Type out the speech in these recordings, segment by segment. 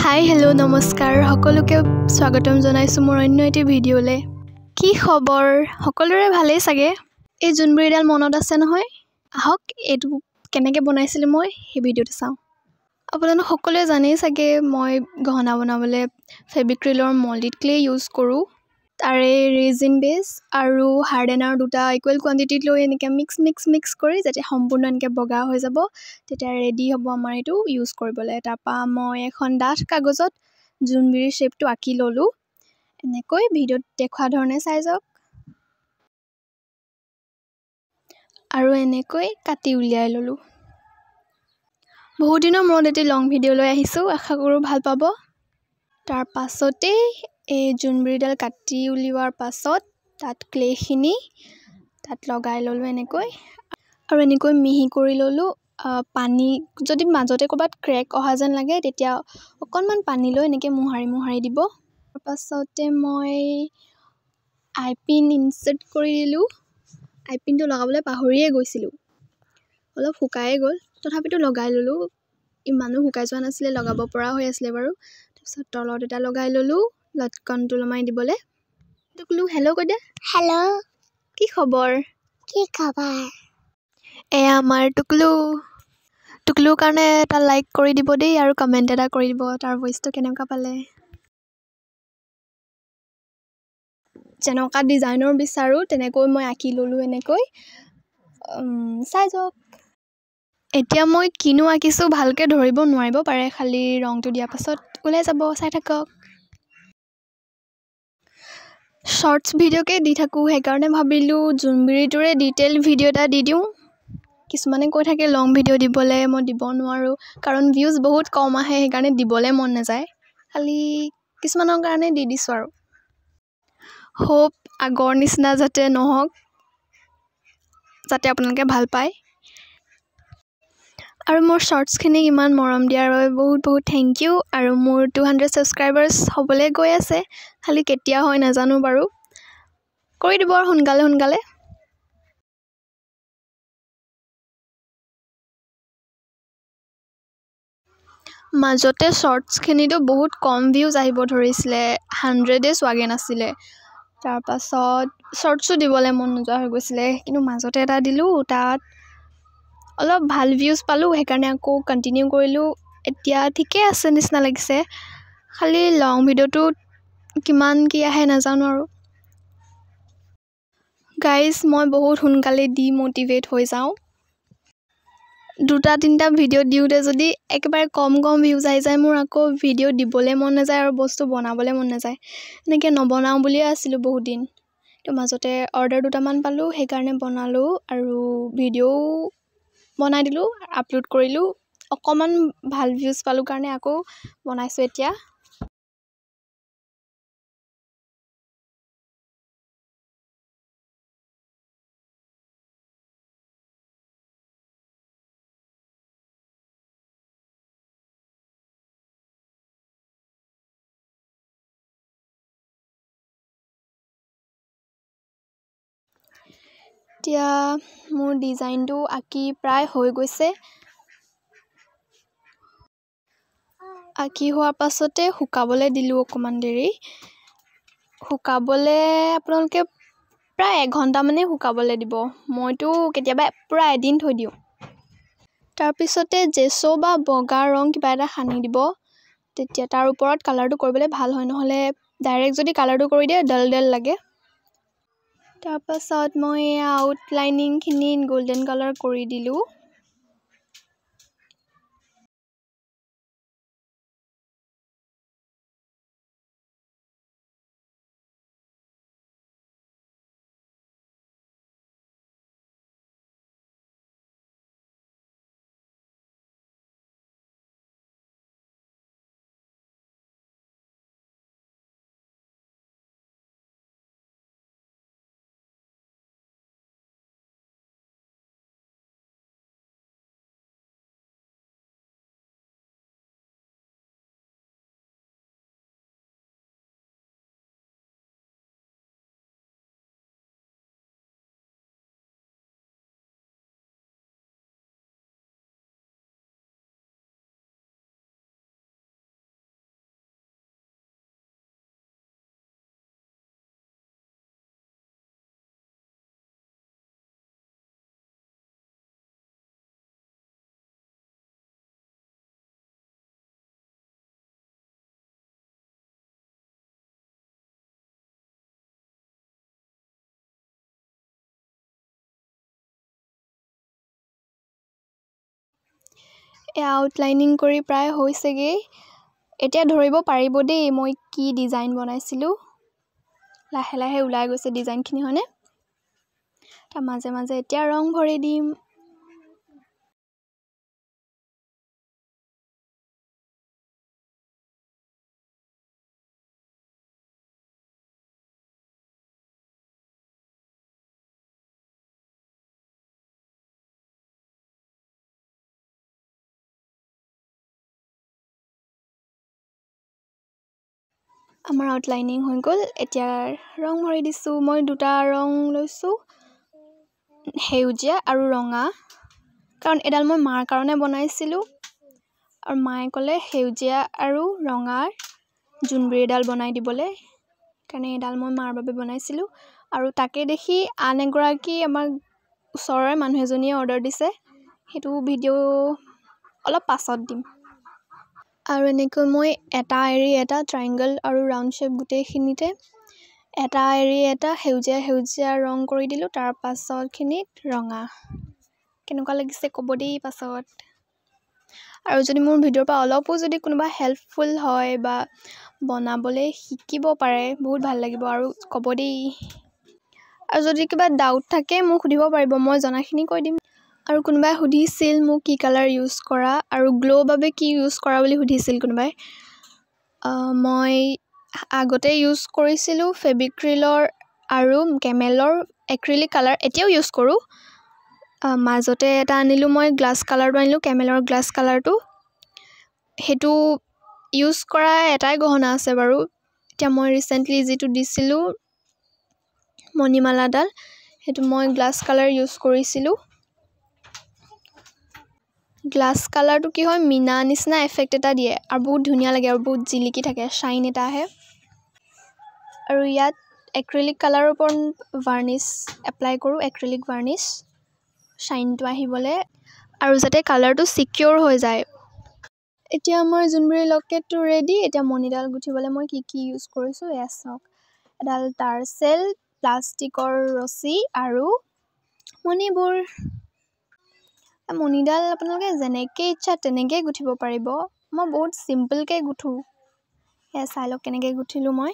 Hi hello' নমস্কাৰ সকলোকে স্বাগতম জনাইছো মোৰ অন্য এটি ভিডিঅ'লে। কি খবৰ? সকলোৰে ভালেই চাগে। এই জোনবিৰিডাল মনত আছে নহয়? আহক এইটো কেনেকৈ বনাইছিলোঁ মই সেই ভিডিঅ'টো চাওঁ। আপোনালোক সকলোৱে জানেই চাগে মই গহনা বনাবলৈ ফেব্ৰিক্ৰিলৰ মল্ডিড ক্লে ইউজ কৰোঁ। তাৰে ৰেজিন বেছ আৰু হাৰ্ডেনাৰ দুটা ইকুৱেল কোৱাণ্টিটিত লৈ এনেকৈ মিক্স কৰি যাতে সম্পূৰ্ণ এনেকৈ বগা হৈ যাব, তেতিয়া ৰেডি হ'ব আমাৰ এইটো ইউজ কৰিবলৈ। তাৰপৰা মই এখন ডাঠ কাগজত জোনবিৰিৰ শ্বেপটো আঁকি ল'লোঁ। এনেকৈ ভিডিঅ'ত দেখুওৱা ধৰণে চাই যাওক আৰু এনেকৈ কাটি উলিয়াই ল'লোঁ। বহুত দিনৰ মূৰত এটি লং ভিডিঅ' লৈ আহিছোঁ, আশা কৰোঁ ভাল পাব। তাৰ পাছতেই এই জোনবিৰিডাল কাটি উলিওৱাৰ পাছত তাত ক্লেখিনি তাত লগাই ল'লোঁ এনেকৈ আৰু এনেকৈ মিহি কৰি ল'লোঁ। পানী যদি মাজতে ক'ৰবাত ক্ৰেক অহা যেন লাগে তেতিয়া অকণমান পানী লৈ এনেকৈ মোহাৰি দিব। তাৰ পাছতে মই আইপিন ইনচাৰ্ট কৰি দিলোঁ। আইপিনটো লগাবলৈ পাহৰিয়ে গৈছিলোঁ, অলপ শুকায়ে গ'ল, তথাপিতো লগাই ল'লোঁ। ইমানো শুকাই যোৱা নাছিলে, লগাব পৰা হৈ আছিলে বাৰু। তাৰপিছত তলত এটা লগাই ল'লোঁ লটকনটো ওলমাই দিবলৈ। টুকলু হেল্ল' কৈ দে। হেল্ল' কি খবৰ? কি খবৰ? এয়া আমাৰ টুকলুৰ কাৰণে এটা লাইক কৰি দিব দেই আৰু কমেণ্ট এটা কৰি দিব তাৰ ভইচটো কেনেকুৱা পালে। যেনেকুৱা ডিজাইনৰ বিচাৰোঁ তেনেকৈ মই আঁকি ল'লোঁ এনেকৈ। চাই যাওক। এতিয়া মই কিনো আঁকিছোঁ ভালকৈ ধৰিব নোৱাৰিব পাৰে, খালি ৰংটো দিয়াৰ পাছত ওলাই যাব, চাই থাকক। শ্বৰ্টছ ভিডিঅ'কে দি থাকোঁ, সেইকাৰণে ভাবিলোঁ জোনবিৰিটোৰে ডিটেইল ভিডিঅ' এটা দি দিওঁ। কিছুমানে কৈ থাকে লং ভিডিঅ' দিবলৈ, মই দিব নোৱাৰোঁ কাৰণ ভিউজ বহুত কম আহে, সেইকাৰণে দিবলৈ মন নাযায়। খালি কিছুমানৰ কাৰণে দি দিছোঁ আৰু। হোপ আগৰ নিচিনা যাতে নহওক, যাতে আপোনালোকে ভাল পায়। আৰু মোৰ শ্বৰ্টছখিনিক ইমান মৰম দিয়াৰ বাবে বহুত থেংক ইউ। আৰু মোৰ 200 ছাবস্ক্ৰাইবাৰ্ছ হ'বলৈ গৈ আছে, খালি কেতিয়া হয় নাজানো বাৰু। কৰি দিব আৰু সোনকালে। মাজতে শ্বৰ্টছখিনিতো বহুত কম ভিউজ আহিব ধৰিছিলে, 100 চোৱাগৈ নাছিলে। তাৰপাছত শ্বৰ্টছো দিবলৈ মন নোযোৱা হৈ গৈছিলে, কিন্তু মাজতে এটা দিলোঁ, তাত অলপ ভাল ভিউজ পালোঁ, সেইকাৰণে আকৌ কণ্টিনিউ কৰিলোঁ। এতিয়া ঠিকে আছে নিচিনা লাগিছে, খালি লং ভিডিঅ'টোত কিমান কি আহে নাজানো আৰু। গাইজ মই বহুত সোনকালে ডিম'টিভেট হৈ যাওঁ। 2-3টা ভিডিঅ' দিওঁতে যদি একেবাৰে কম ভিউজ আহি যায়, মোৰ আকৌ ভিডিঅ' দিবলৈ মন নাযায় আৰু বস্তু বনাবলৈ মন নাযায়। এনেকৈ নবনাওঁ বুলিয়ে আছিলোঁ বহুত দিন। তো মাজতে অৰ্ডাৰ দুটামান পালোঁ, সেইকাৰণে বনালোঁ আৰু ভিডিঅ'ও বনাই দিলোঁ, আপলোড কৰিলোঁ। অকণমান ভাল ভিউজ পালোঁ কাৰণে আকৌ বনাইছোঁ এতিয়া। এতিয়া মোৰ ডিজাইনটো আঁকি প্ৰায় হৈ গৈছে। আঁকি হোৱাৰ পাছতে শুকাবলৈ দিলোঁ অকণমান দেৰি। শুকাবলৈ আপোনালোকে প্ৰায় 1 ঘণ্টামানেই শুকাবলৈ দিব। মইতো কেতিয়াবা পূৰা এদিন থৈ দিওঁ। তাৰপিছতে জেছো বা বগা ৰং কিবা এটা সানি দিব, তেতিয়া তাৰ ওপৰত কালাৰটো কৰিবলৈ ভাল হয়, নহ'লে ডাইৰেক্ট যদি কালাৰটো কৰি দিয়ে ডল লাগে। তাৰপাছত মই আউটলাইনিংখিনিত গল্ডেন কালাৰ কৰি দিলোঁ। আউটলাইনিং কৰি প্ৰায় হৈছেগৈ। এতিয়া ধৰিব পাৰিব দেই মই কি ডিজাইন বনাইছিলোঁ। লাহে লাহে ওলাই গৈছে ডিজাইনখিনি হয়নে। তাৰ মাজে মাজে এতিয়া ৰং ভৰি দিম। আমাৰ আউটলাইনিং হৈ গ'ল। এতিয়া ৰং ভৰি দিছোঁ। মই দুটা ৰং লৈছোঁ, সেউজীয়া আৰু ৰঙা, কাৰণ এডাল মই মাৰ কাৰণে বনাইছিলোঁ আৰু মায়ে ক'লে সেউজীয়া আৰু ৰঙাৰ জোনবিৰি এডাল বনাই দিবলৈ, সেইকাৰণে এডাল মই মাৰ বাবে বনাইছিলোঁ। আৰু তাকে দেখি আন এগৰাকী আমাৰ ওচৰৰে মানুহ এজনীয়ে অৰ্ডাৰ দিছে, সেইটো ভিডিঅ' অলপ পাছত দিম। আৰু এনেকৈ মই এটা এৰি এটা ট্ৰাইংগল আৰু ৰাউণ্ড শ্বেপ গোটেইখিনিতে এটা এৰি এটা সেউজীয়া সেউজীয়া ৰং কৰি দিলোঁ। তাৰ পাছৰখিনিত ৰঙা। কেনেকুৱা লাগিছে ক'ব দেই পাছত। আৰু যদি মোৰ ভিডিঅ'ৰ পৰা অলপো যদি কোনোবা হেল্পফুল হয় বা বনাবলৈ শিকিব পাৰে বহুত ভাল লাগিব আৰু ক'ব দেই। আৰু যদি কিবা ডাউট থাকে মোক সুধিব পাৰিব, মই জনাখিনি কৈ দিম। আৰু কোনোবাই সুধিছিল মোক কি কালাৰ ইউজ কৰা আৰু গ্ল' বাবে কি ইউজ কৰা বুলি সুধিছিল কোনোবাই। মই আগতে ইউজ কৰিছিলোঁ ফেব্ৰিক্ৰিলৰ আৰু কেমেলৰ এক্ৰিলিক কালাৰ, এতিয়াও ইউজ কৰোঁ। মাজতে এটা আনিলোঁ মই গ্লাছ কালাৰটো আনিলোঁ, কেমেলৰ গ্লাছ কালাৰটো। সেইটো ইউজ কৰা এটাই গহনা আছে বাৰু। এতিয়া মই ৰিচেণ্টলি যিটো দিছিলোঁ মণিমালাডাল, সেইটো মই গ্লাছ কালাৰ ইউজ কৰিছিলোঁ। গ্লাছ কালাৰটো কি হয়, মিনা নিচিনা এফেক্ট এটা দিয়ে আৰু বহুত ধুনীয়া লাগে আৰু বহুত জিলিকি থাকে, শ্বাইন এটা আহে। আৰু ইয়াত এক্ৰিলিক কালাৰৰ ওপৰত ভাৰ্নিছ এপ্লাই কৰোঁ, এক্ৰিলিক ভাৰ্নিছ, শ্বাইনটো আহিবলৈ আৰু যাতে কালাৰটো ছিকিউৰ হৈ যায়। এতিয়া আমাৰ জোনবিৰি লকেটটো ৰেডি। এতিয়া মণিডাল গুঠিবলৈ মই কি কি ইউজ কৰিছোঁ এয়া চাওক। এডাল টাৰ্চেল, প্লাষ্টিকৰ ৰছী আৰু মণিবোৰ। মণিডাল আপোনালোকে যেনেকৈ ইচ্ছা তেনেকৈয়ে গুঠিব পাৰিব। মই বহুত চিম্পলকৈ গুঠোঁ। এয়া চাই লওক কেনেকৈ গুঠিলোঁ মই।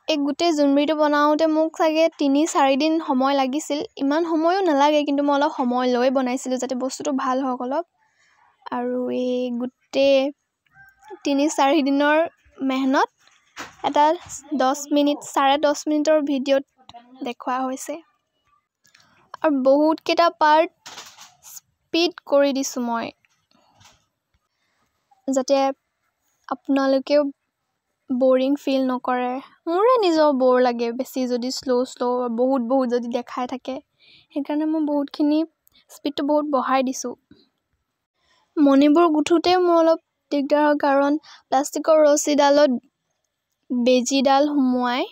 এই গোটেই জোনবিৰিটো বনাওঁতে মোক চাগে ৩-৪ দিন সময় লাগিছিল। ইমান সময়ো নালাগে, কিন্তু মই অলপ সময় লৈ বনাইছিলোঁ যাতে বস্তুটো ভাল হওক অলপ। আৰু এই গোটেই ৩-৪ দিনৰ মেহনত এটা 10 মিনিট, 10.5 মিনিটৰ ভিডিঅ'ত দেখুওৱা হৈছে। আৰু বহুতকেইটা পাৰ্ট স্পীড কৰি দিছোঁ মই, যাতে আপোনালোকেও বৰিং ফিল নকৰে। মোৰে নিজৰ বৰ লাগে বেছি যদি শ্ল' বহুত যদি দেখাই থাকে, সেইকাৰণে মই বহুতখিনি স্পীডটো বহুত বঢ়াই দিছোঁ। মণিবোৰ গুঠোঁতে মোৰ অলপ দিগদাৰ হয়, কাৰণ প্লাষ্টিকৰ ৰছীডালত বেজীডাল সোমোৱাই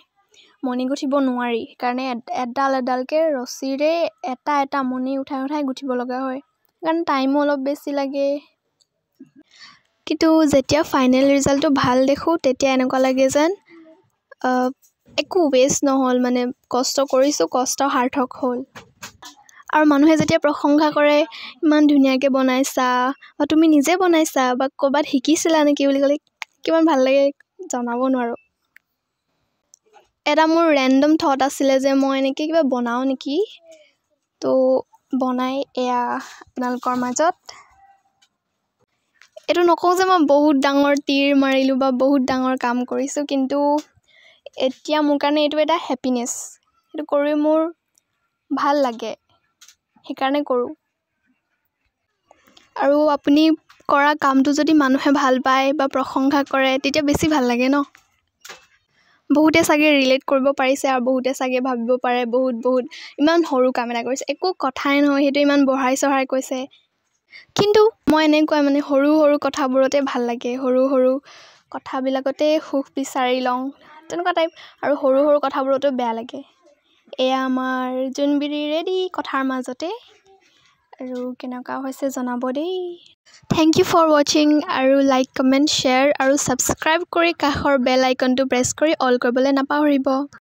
মণি গুঠিব নোৱাৰি। সেইকাৰণে এডাল এডালকৈ ৰছীৰে এটা এটা মণি উঠাই গুঠিব লগা হয়, সেইকাৰণে টাইমো অলপ বেছি লাগে। কিন্তু যেতিয়া ফাইনেল ৰিজাল্টটো ভাল দেখোঁ তেতিয়া এনেকুৱা লাগে যেন একো ৱেষ্ট নহ'ল, মানে কষ্ট কৰিছোঁ, কষ্ট সাৰ্থক হ'ল। আৰু মানুহে যেতিয়া প্ৰশংসা কৰে ইমান ধুনীয়াকৈ বনাইছা বা তুমি নিজে বনাইছা বা ক'ৰবাত শিকিছিলা নেকি বুলি ক'লে কিমান ভাল লাগে জনাব নোৱাৰোঁ। এটা মোৰ ৰেণ্ডম থট আছিলে যে মই এনেকৈ কিবা বনাওঁ নেকি, তো বনাই এয়া আপোনালোকৰ মাজত। এইটো নকওঁ যে মই বহুত ডাঙৰ তীৰ মাৰিলোঁ বা বহুত ডাঙৰ কাম কৰিছোঁ, কিন্তু এতিয়া মোৰ কাৰণে এইটো এটা হেপিনেছ। সেইটো কৰি মোৰ ভাল লাগে, সেইকাৰণে কৰোঁ। আৰু আপুনি কৰা কামটো যদি মানুহে ভাল পায় বা প্ৰশংসা কৰে তেতিয়া বেছি ভাল লাগে ন। বহুতে চাগে ৰিলেট কৰিব পাৰিছে আৰু বহুতে চাগে ভাবিব পাৰে বহুত ইমান সৰু কাম এটা কৰিছে, একো কথাই নহয়, সেইটো ইমান বঢ়াই চঢ়াই কৈছে। কিন্তু মই এনেকুৱা মানে সৰু কথাবোৰতে ভাল লাগে, সৰু কথাবিলাকতে সুখ বিচাৰি লওঁ তেনেকুৱা টাইপ। আৰু সৰু কথাবোৰতো বেয়া লাগে। এয়া আমাৰ জোনবিৰি ৰেডি কথাৰ মাজতে। আৰু কেনেকুৱা হৈছে জনাব দেই। থেংক ইউ ফৰ ৱাচিং। আৰু লাইক, কমেণ্ট, শ্বেয়াৰ আৰু ছাবস্ক্ৰাইব কৰি কাষৰ বেল আইকনটো প্ৰেছ কৰি অল কৰিবলৈ নাপাহৰিব।